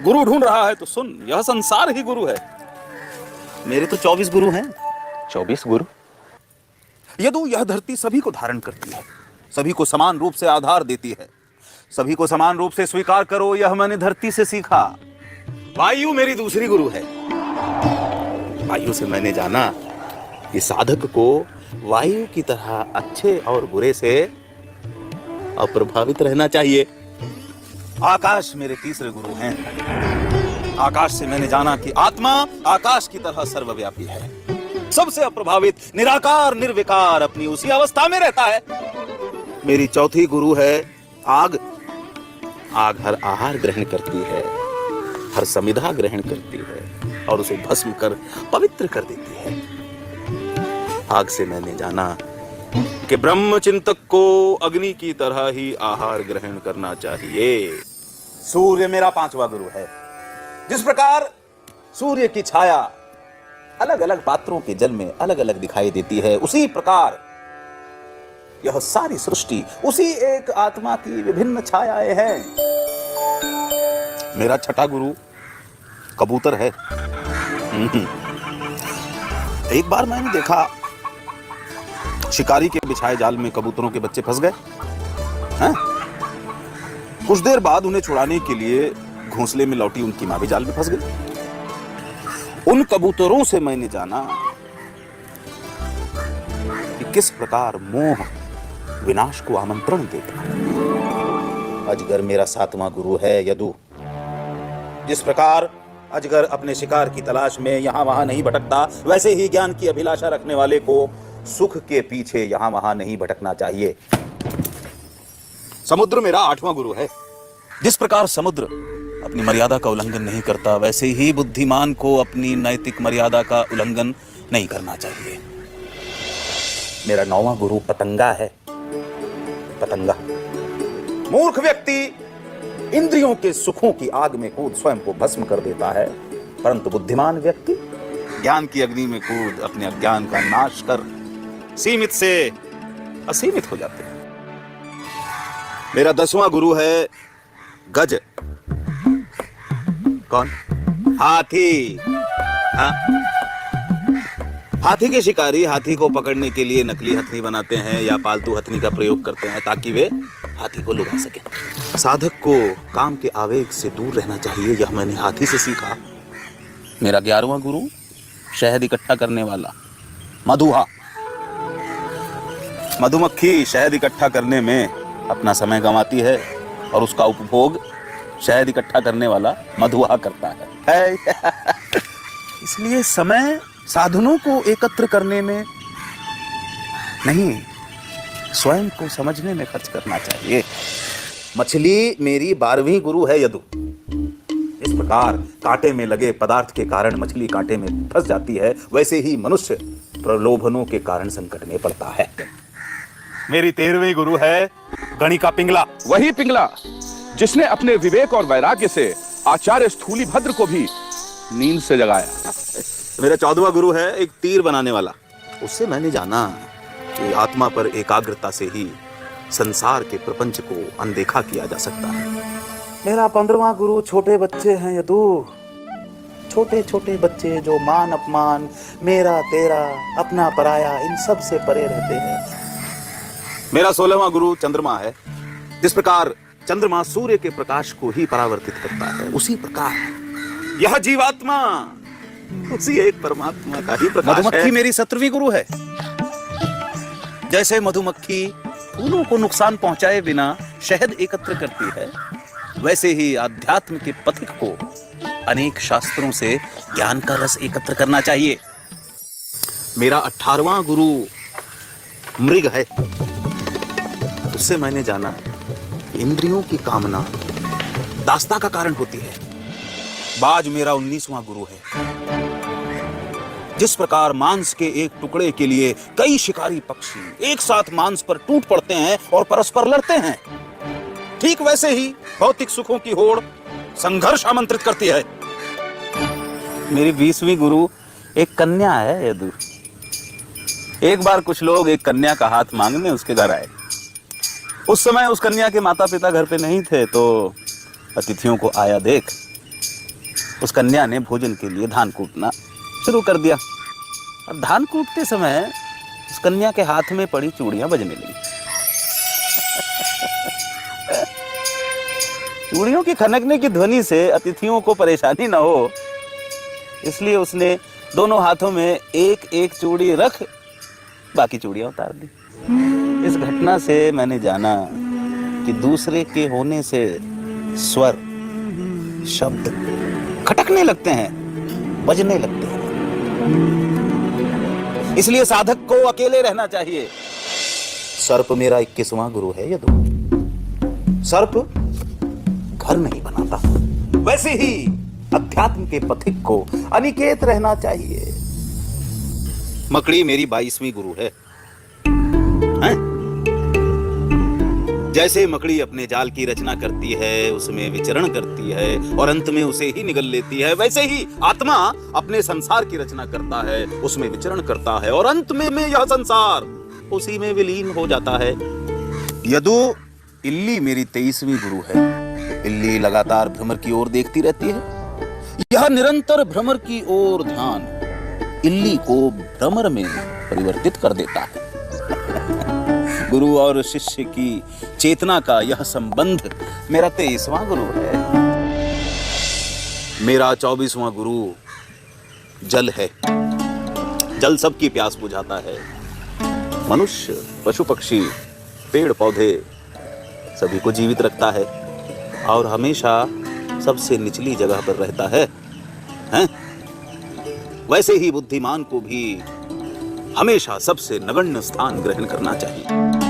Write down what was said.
गुरु ढूंढ रहा है तो सुन, यह संसार ही गुरु है। मेरे तो 24 गुरु हैं। 24 गुरु? यदु यह धरती सभी को धारण करती है, सभी को समान रूप से आधार देती है, सभी को समान रूप से स्वीकार करो, यह मैंने धरती से सीखा। वायु मेरी दूसरी गुरु है। वायु से मैंने जाना कि साधक को वायु की तरह अच्छे और बुरे से अप्रभावित रहना चाहिए। आकाश मेरे तीसरे गुरु हैं। आकाश से मैंने जाना कि आत्मा आकाश की तरह सर्वव्यापी है, सबसे अप्रभावित, निराकार निर्विकार अपनी उसी अवस्था में रहता है। मेरी चौथी गुरु है आग। आग हर आहार ग्रहण करती है, हर समिधा ग्रहण करती है और उसे भस्म कर पवित्र कर देती है। आग से मैंने जाना कि ब्रह्म चिंतक को अग्नि की तरह ही आहार ग्रहण करना चाहिए। सूर्य मेरा पांचवा गुरु है। जिस प्रकार सूर्य की छाया अलग अलग पात्रों के जल में अलग अलग दिखाई देती है, उसी प्रकार यह सारी सृष्टि उसी एक आत्मा की विभिन्न छायाएं हैं। मेरा छठा गुरु कबूतर है। एक बार मैंने देखा शिकारी के बिछाए जाल में कबूतरों के बच्चे फंस गए हैं। कुछ देर बाद उन्हें छुड़ाने के लिए घोंसले में लौटी उनकी मां भी जाल में फंस गई। उन कबूतरों से मैंने जाना कि किस प्रकार मोह विनाश को आमंत्रण देता है। अजगर मेरा सातवां गुरु है यदु। जिस प्रकार अजगर अपने शिकार की तलाश में यहां वहां नहीं भटकता, वैसे ही ज्ञान की अभिलाषा रखने वाले को सुख के पीछे यहां वहां नहीं भटकना चाहिए। समुद्र मेरा आठवां गुरु है। जिस प्रकार समुद्र अपनी मर्यादा का उल्लंघन नहीं करता, वैसे ही बुद्धिमान को अपनी नैतिक मर्यादा का उल्लंघन नहीं करना चाहिए। मेरा नौवां गुरु पतंगा है। पतंगा मूर्ख व्यक्ति इंद्रियों के सुखों की आग में कूद स्वयं को भस्म कर देता है, परंतु बुद्धिमान व्यक्ति ज्ञान की अग्नि में कूद अपने अज्ञान का नाश कर सीमित से असीमित हो जाते हैं। मेरा 10वां गुरु है गज। कौन? हाथी। हाँ? हाथी के शिकारी हाथी को पकड़ने के लिए नकली हथनी बनाते हैं या पालतू हथनी का प्रयोग करते हैं ताकि वे हाथी को लुभा सके। साधक को काम के आवेग से दूर रहना चाहिए, यह मैंने हाथी से सीखा। मेरा 11वां गुरु शहद इकट्ठा करने वाला मधुहा। मधुमक्खी शहद इकट्ठा करने में अपना समय गंवाती है और उसका उपभोग शहद इकट्ठा करने वाला मधुहा करता है। इसलिए समय साधनों को एकत्र करने में नहीं, स्वयं को समझने में खर्च करना चाहिए। मछली मेरी 12वीं गुरु है यदु। इस प्रकार कांटे में लगे पदार्थ के कारण मछली कांटे में फंस जाती है, वैसे ही मनुष्य प्रलोभनों के कारण संकट में पड़ता है। मेरी 13वीं गुरु है गणिका पिंगला। वही पिंगला जिसने अपने विवेक और वैराग्य से आचार्य स्थूलीभद्र को भी नींद से जगाया। मेरा 14वां गुरु है एक तीर बनाने वाला। उससे मैंने जाना कि आत्मा पर एकाग्रता से ही संसार के प्रपंच को अनदेखा किया जा सकता है। मेरा 15वां गुरु छोटे बच्चे हैं यदु। छोटे छोटे बच्चे जो मान अपमान, मेरा तेरा, अपना पराया, इन सब से परे रहते हैं। मेरा 16वां गुरु चंद्रमा है। जिस प्रकार चंद्रमा सूर्य के प्रकाश को ही परावर्तित करता है, उसी प्रकार यह जीवात्मा उसी एक परमात्मा का ही प्रकाश है। मधुमक्खी मेरी 17वीं गुरु है। जैसे मधुमक्खी फूलों को नुकसान पहुंचाए बिना शहद एकत्र करती है, वैसे ही आध्यात्म के पथिक को अनेक शास्त्रों से ज्ञान का रस एकत्र करना चाहिए। मेरा 18वां गुरु मृग है। उससे मैंने जाना इंद्रियों की कामना दास्ता का कारण होती है। बाज मेरा 19वां गुरु है। जिस प्रकार मांस के एक टुकड़े के लिए कई शिकारी पक्षी एक साथ मांस पर टूट पड़ते हैं और परस्पर लड़ते हैं, ठीक वैसे ही भौतिक सुखों की होड़ संघर्ष आमंत्रित करती है। मेरी 20वीं गुरु एक कन्या है यदु। एक बार कुछ लोग एक कन्या का हाथ मांगने उसके घर आए। उस समय उस कन्या के माता पिता घर पे नहीं थे, तो अतिथियों को आया देख उस कन्या ने भोजन के लिए धान कूटना शुरू कर दिया। अब धान कूटते समय उस कन्या के हाथ में पड़ी चूड़ियां बजने लगी। चूड़ियों की खनकने की ध्वनि से अतिथियों को परेशानी न हो, इसलिए उसने दोनों हाथों में एक एक चूड़ी रख बाकी चूड़ियां उतार दी। इस घटना से मैंने जाना कि दूसरे के होने से स्वर, शब्द खटकने लगते हैं, बजने लगते हैं। इसलिए साधक को अकेले रहना चाहिए। सर्प मेरा 21वां गुरु है यदु। सर्प घर नहीं बनाता, वैसे ही अध्यात्म के पथिक को अनिकेत रहना चाहिए। मकड़ी मेरी 22वीं गुरु है। जैसे मकड़ी अपने जाल की रचना करती है, उसमें विचरण करती है और अंत में उसे ही निगल लेती है, वैसे ही आत्मा अपने संसार की रचना करता है, उसमें विचरण करता है और अंत में यह संसार उसी में विलीन हो जाता है। यदु इल्ली मेरी 23वीं गुरु है। इल्ली लगातार भ्रमर की ओर देखती रहती है। यह निरंतर भ्रमर की ओर ध्यान इल्ली को भ्रमर में परिवर्तित कर देता है। गुरु और शिष्य की चेतना का यह संबंध मेरा 23वां गुरु है। मेरा 24वां गुरु जल है। जल सबकी प्यास बुझाता है। मनुष्य, पशु पक्षी, पेड़ पौधे सभी को जीवित रखता है और हमेशा सबसे निचली जगह पर रहता है, हैं? वैसे ही बुद्धिमान को भी हमेशा सबसे नगण्य स्थान ग्रहण करना चाहिए।